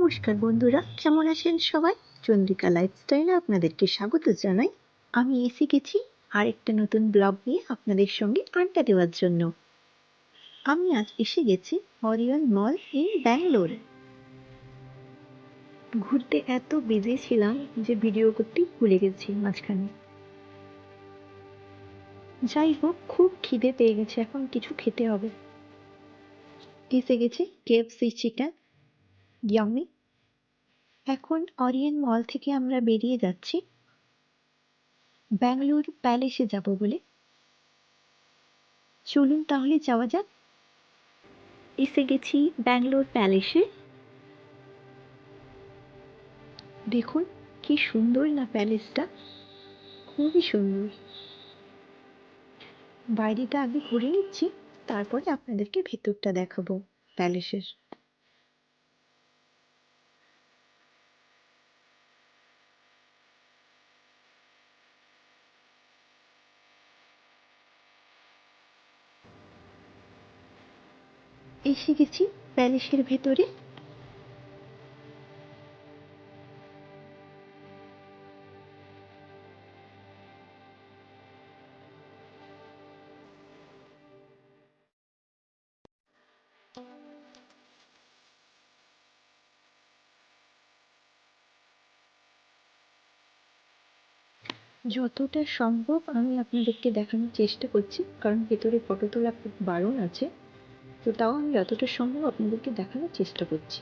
নমস্কার বন্ধুরা, কেমন আছেন সবাই? চন্দ্রিকা লাইফস্টাইলে আপনাদেরকে স্বাগত জানাই। আমি এসে গেছি আরেকটা নতুন ব্লগ নিয়ে আপনাদের সঙ্গে আড্ডা দেওয়ার জন্য। আমি আজ এসে গেছি ওরিয়ন মল ইন ব্যাঙ্গালোর। ঘুরতে এত বিজি ছিলাম যে ভিডিও করতে ভুলে গেছি মাঝখানে। যাই হোক, খুব খিদে পেয়ে গেছে, এখন কিছু খেতে হবে। এসে গেছি কেএফসি চিকেন, ইয়াম্মি। এখন ওরিয়ন মল থেকে আমরা বেরিয়ে যাচ্ছি ব্যাঙ্গালোর প্যালেসে যাব বলে। চলুন তাহলে যাওয়া যাক। এসে গেছি ব্যাঙ্গালোর প্যালেসে। দেখুন কি সুন্দর না প্যালেসটা, খুবই সুন্দর। বাইরেটা আগে ঘুরে নিচ্ছি, তারপরে আপনাদেরকে ভেতরটা দেখাবো প্যালেসের। এসে গেছি প্যালেসের ভেতরে। যতটা সম্ভব আমি আপনাদেরকে দেখানোর চেষ্টা করছি, কারণ ভেতরে ফটো তোলা খুব বারণ আছে, তো তাও আমি যতটা সম্ভব আপনাদেরকে দেখানোর চেষ্টা করছি।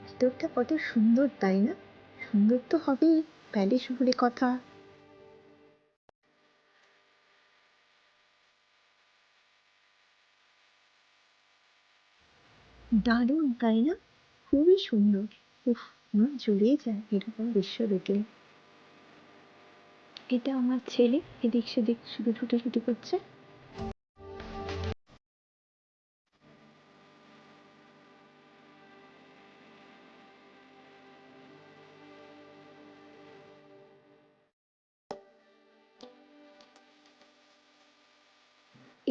ভেতরটা কত সুন্দর, তাই না? সুন্দর তো হবেই, প্যালেস বলে কথা। দারুণ, তাই না? খুবই সুন্দর। উফ, মন জুড়িয়ে যায় এরকম দৃশ্য দেখলে। এটা আমার ছেলে এদিক সেদিক শুধু ছুটোছুটি করছে।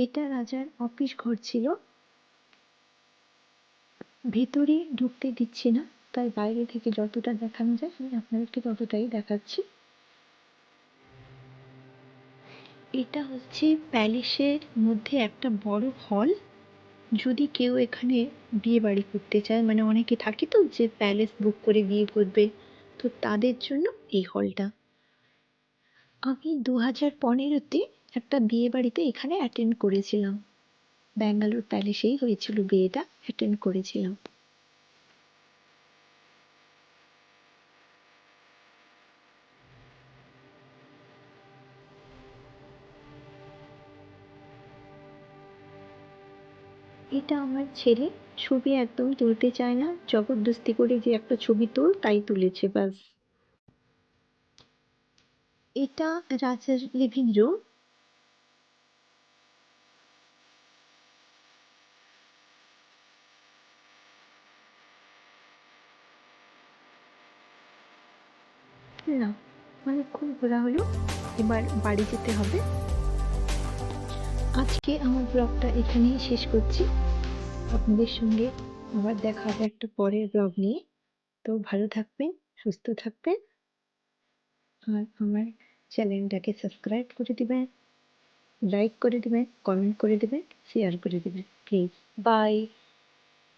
এটা রাজার অফিস ঘর ছিল। ভেতরে ঢুকতে দিচ্ছি না, তাই বাইরে থেকে যতটা দেখানো যায় আমি আপনাদেরকে ততটাই দেখাচ্ছি। এটা হচ্ছে প্যালেসের মধ্যে একটা বড় হল। যদি কেউ এখানে বিয়ে বাড়ি করতে চায়, মানে অনেকে থাকে তো যে প্যালেস বুক করে বিয়ে করবে, তো তাদের জন্য এই হলটা। আমি 2015-তে একটা বিয়ে বাড়িতে এখানে অ্যাটেন্ড করেছিলাম। ব্যাঙ্গালোর প্যালেসেই হয়েছিল বিয়েটা, অ্যাটেন্ড করেছিলাম। এটা আমার ছেলে, ছবি একদম তুলতে চায় না, জবরদস্তি করে যে একটা ছবি তোল তাই তুলেছে ব্যাস। এটা রাজার লিভিং রুম। না, অনেকক্ষণ ঘোরা হলো, এবার বাড়ি যেতে হবে। আজকে আমার ব্লগটা এখানেই শেষ করছি। আপনাদের সঙ্গে আবার দেখা হবে একটা পরের ব্লগ নিয়ে। তো ভালো থাকবেন, সুস্থ থাকবেন, আর আমার চ্যানেলটাকে সাবস্ক্রাইব করে দিবেন, লাইক করে দিবেন, কমেন্ট করে দিবেন, শেয়ার করে দিবেন প্লিজ। বাই।